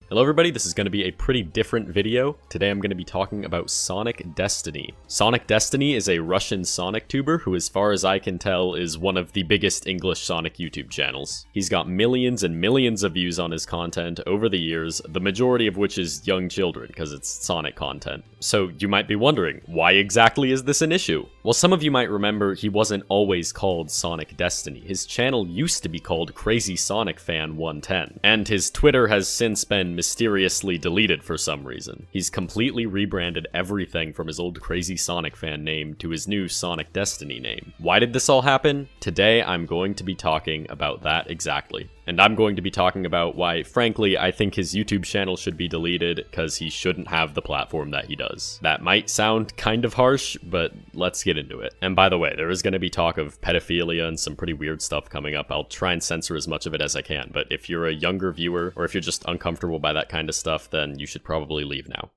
Hello everybody, this is going to be a pretty different video. Today I'm going to be talking about Sonic Destiny. Sonic Destiny is a Russian Sonic tuber who, as far as I can tell, is one of the biggest English Sonic YouTube channels. He's got millions and millions of views on his content over the years, the majority of which is young children because it's Sonic content. So you might be wondering, why exactly is this an issue? Well, some of you might remember he wasn't always called Sonic Destiny. His channel used to be called Crazy Sonic Fan 110, and his Twitter has since been mysteriously deleted for some reason. He's completely rebranded everything from his old Crazy Sonic Fan name to his new Sonic Destiny name. Why did this all happen? Today I'm going to be talking about that exactly. And I'm going to be talking about why, frankly, I think his YouTube channel should be deleted because he shouldn't have the platform that he does. That might sound kind of harsh, but let's get into it. And by the way, there is going to be talk of pedophilia and some pretty weird stuff coming up. I'll try and censor as much of it as I can, but if you're a younger viewer, or if you're just uncomfortable by that kind of stuff, then you should probably leave now.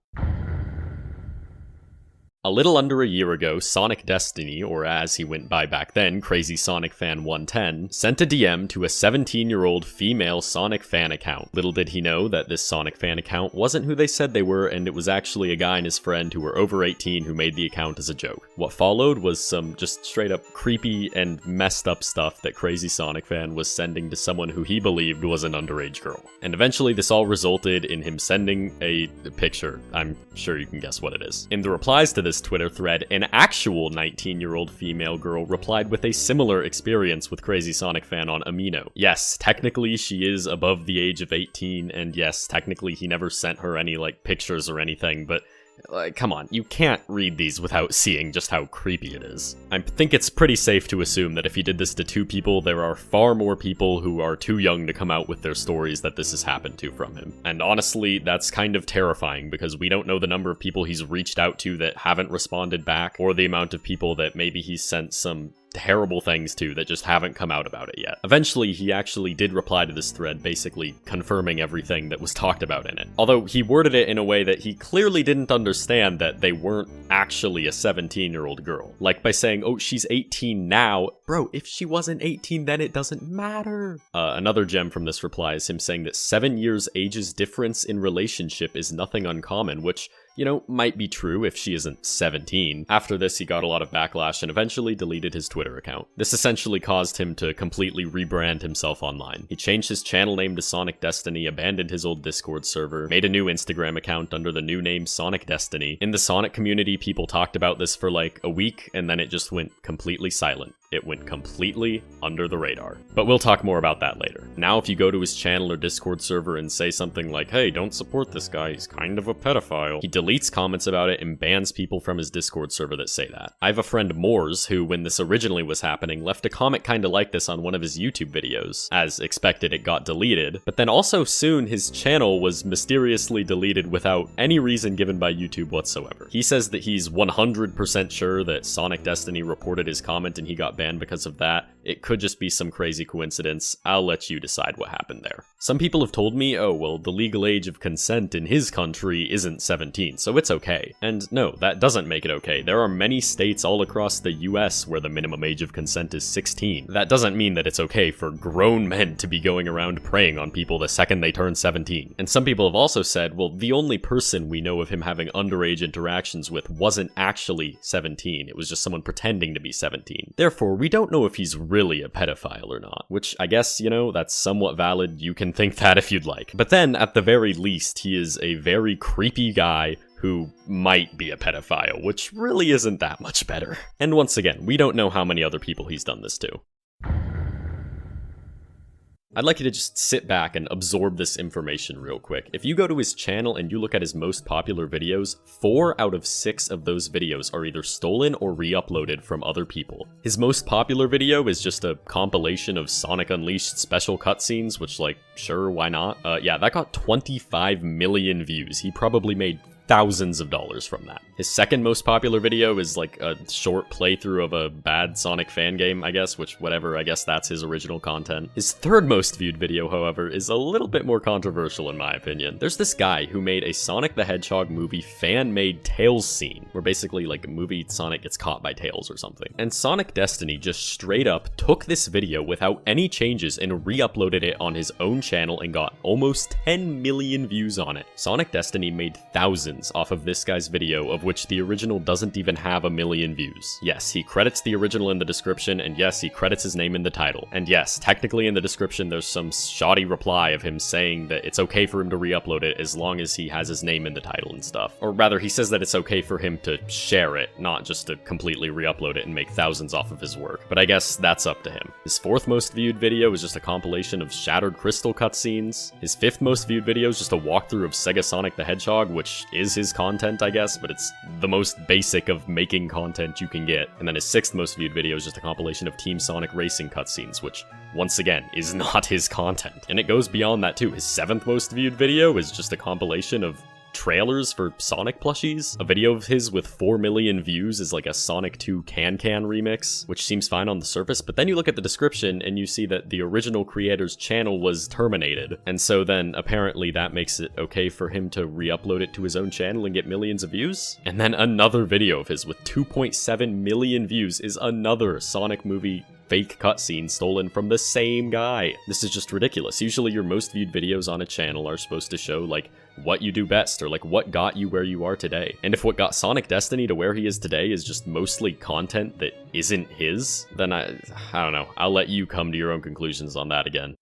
A little under a year ago, Sonic Destiny, or as he went by back then, Crazy Sonic Fan 110, sent a DM to a 17-year-old female Sonic fan account. Little did he know that this Sonic fan account wasn't who they said they were, and it was actually a guy and his friend who were over 18 who made the account as a joke. What followed was some just straight up creepy and messed up stuff that Crazy Sonic Fan was sending to someone who he believed was an underage girl. And eventually this all resulted in him sending a picture. I'm sure you can guess what it is. In the replies to this Twitter thread, an actual 19-year-old female girl replied with a similar experience with Crazy Sonic Fan on Amino. Yes, technically she is above the age of 18, and yes, technically he never sent her any, pictures or anything, but come on, you can't read these without seeing just how creepy it is. I think it's pretty safe to assume that if he did this to two people, there are far more people who are too young to come out with their stories that this has happened to from him. And honestly, that's kind of terrifying because we don't know the number of people he's reached out to that haven't responded back, or the amount of people that maybe he's sent some terrible things to that just haven't come out about it yet. Eventually, he actually did reply to this thread, basically confirming everything that was talked about in it. Although he worded it in a way that he clearly didn't understand that they weren't actually a 17-year-old girl. Like by saying, oh, she's 18 now. Bro, if she wasn't 18, then it doesn't matter. Another gem from this reply is him saying that 7 years age's difference in relationship is nothing uncommon, which, you know, might be true if she isn't 17. After this, he got a lot of backlash and eventually deleted his Twitter account. This essentially caused him to completely rebrand himself online. He changed his channel name to Sonic Destiny, abandoned his old Discord server, made a new Instagram account under the new name Sonic Destiny. In the Sonic community, people talked about this for like a week, and then it just went completely silent. It went completely under the radar. But we'll talk more about that later. Now, if you go to his channel or Discord server and say something like, hey, don't support this guy, he's kind of a pedophile, he deletes comments about it and bans people from his Discord server that say that. I have a friend, Moors, who, when this originally was happening, left a comment kinda like this on one of his YouTube videos. As expected, it got deleted, but then also soon his channel was mysteriously deleted without any reason given by YouTube whatsoever. He says that he's 100% sure that Sonic Destiny reported his comment and he got banned because of that. It could just be some crazy coincidence. I'll let you decide what happened there. Some people have told me, oh, well, the legal age of consent in his country isn't 17, so it's okay. And no, that doesn't make it okay. There are many states all across the US where the minimum age of consent is 16. That doesn't mean that it's okay for grown men to be going around preying on people the second they turn 17. And some people have also said, well, the only person we know of him having underage interactions with wasn't actually 17. It was just someone pretending to be 17. Therefore, we don't know if he's really a pedophile or not, which I guess, you know, that's somewhat valid. You can think that if you'd like. But then, at the very least, he is a very creepy guy who might be a pedophile, which really isn't that much better. And once again, we don't know how many other people he's done this to. I'd like you to just sit back and absorb this information real quick. If you go to his channel and you look at his most popular videos, 4 out of 6 of those videos are either stolen or re-uploaded from other people. His most popular video is just a compilation of Sonic Unleashed special cutscenes, which, like, sure, why not? Yeah, that got 25 million views. He probably made thousands of dollars from that. His second most popular video is like a short playthrough of a bad Sonic fan game, I guess, which whatever, I guess that's his original content. His third most viewed video, however, is a little bit more controversial in my opinion. There's this guy who made a Sonic the Hedgehog movie fan-made Tails scene, where basically like a movie Sonic gets caught by Tails or something. And Sonic Destiny just straight up took this video without any changes and re-uploaded it on his own channel and got almost 10 million views on it. Sonic Destiny made thousands off of this guy's video, of which the original doesn't even have 1 million views. Yes, he credits the original in the description, and yes, he credits his name in the title. And yes, technically in the description there's some shoddy reply of him saying that it's okay for him to re-upload it as long as he has his name in the title and stuff. Or rather, he says that it's okay for him to share it, not just to completely re-upload it and make thousands off of his work. But I guess that's up to him. His fourth most viewed video is just a compilation of Shattered Crystal cutscenes. His fifth most viewed video is just a walkthrough of Sega Sonic the Hedgehog, which is his content, I guess, but it's the most basic of making content you can get. And then his sixth most viewed video is just a compilation of Team Sonic racing cutscenes, which, once again, is not his content. And it goes beyond that too. His seventh most viewed video is just a compilation of trailers for Sonic plushies. A video of his with 4 million views is like a Sonic 2 Can remix, which seems fine on the surface, but then you look at the description and you see that the original creator's channel was terminated, and so then apparently that makes it okay for him to re-upload it to his own channel and get millions of views. And then another video of his with 2.7 million views is another Sonic movie fake cutscene stolen from the same guy. This is just ridiculous. Usually your most viewed videos on a channel are supposed to show like what you do best or like what got you where you are today. And if what got Sonic Destiny to where he is today is just mostly content that isn't his, then I don't know. I'll let you come to your own conclusions on that again.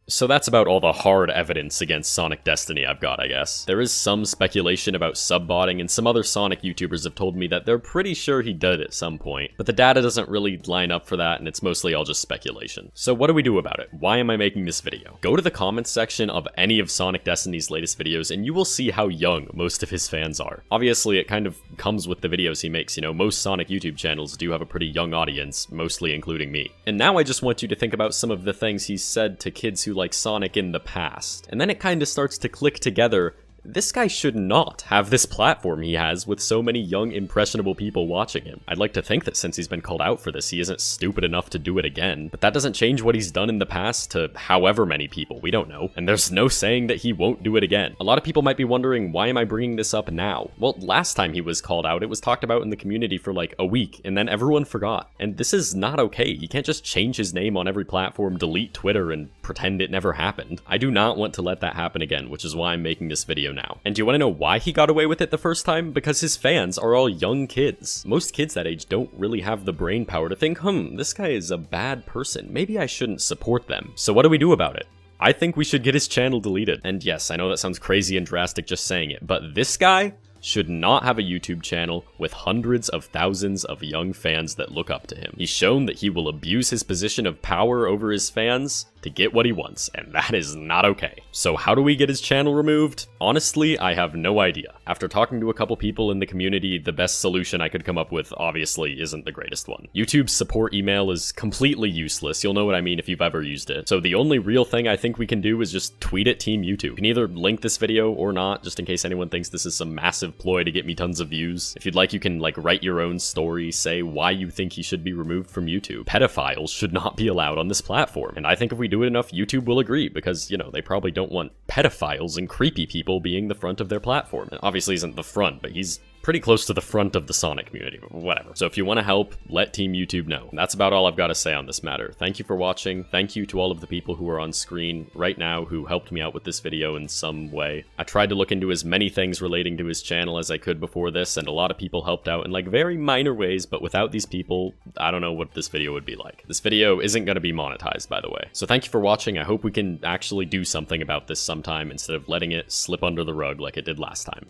So that's about all the hard evidence against Sonic Destiny I've got, I guess. There is some speculation about subbotting, and some other Sonic YouTubers have told me that they're pretty sure he did at some point, but the data doesn't really line up for that, and it's mostly all just speculation. So what do we do about it? Why am I making this video? Go to the comments section of any of Sonic Destiny's latest videos, and you will see how young most of his fans are. Obviously, it kind of comes with the videos he makes, you know, most Sonic YouTube channels do have a pretty young audience, mostly including me. And now I just want you to think about some of the things he's said to kids who like Sonic in the past. And then it kind of starts to click together. This guy should not have this platform he has with so many young, impressionable people watching him. I'd like to think that since he's been called out for this, he isn't stupid enough to do it again, but that doesn't change what he's done in the past to however many people, we don't know, and there's no saying that he won't do it again. A lot of people might be wondering, why am I bringing this up now? Well, last time he was called out, it was talked about in the community for like a week, and then everyone forgot. And this is not okay. You can't just change his name on every platform, delete Twitter, and pretend it never happened. I do not want to let that happen again, which is why I'm making this video now. And do you want to know why he got away with it the first time? Because his fans are all young kids. Most kids that age don't really have the brain power to think, this guy is a bad person. Maybe I shouldn't support them. So what do we do about it? I think we should get his channel deleted. And yes, I know that sounds crazy and drastic just saying it, but this guy should not have a YouTube channel with hundreds of thousands of young fans that look up to him. He's shown that he will abuse his position of power over his fans to get what he wants, and that is not okay. So how do we get his channel removed? Honestly, I have no idea. After talking to a couple people in the community, the best solution I could come up with obviously isn't the greatest one. YouTube's support email is completely useless. You'll know what I mean if you've ever used it. So the only real thing I think we can do is just tweet at Team YouTube. You can either link this video or not, just in case anyone thinks this is some massive ploy to get me tons of views. If you'd like, you can like write your own story, say why you think he should be removed from YouTube. Pedophiles should not be allowed on this platform, and I think if we do it enough, YouTube will agree, because, you know, they probably don't want pedophiles and creepy people being the front of their platform. And obviously isn't the front, but he's pretty close to the front of the Sonic community, whatever. So if you want to help, let Team YouTube know. And that's about all I've got to say on this matter. Thank you for watching. Thank you to all of the people who are on screen right now who helped me out with this video in some way. I tried to look into as many things relating to his channel as I could before this, and a lot of people helped out in like very minor ways, but without these people, I don't know what this video would be like. This video isn't going to be monetized, by the way. So thank you for watching. I hope we can actually do something about this sometime instead of letting it slip under the rug like it did last time.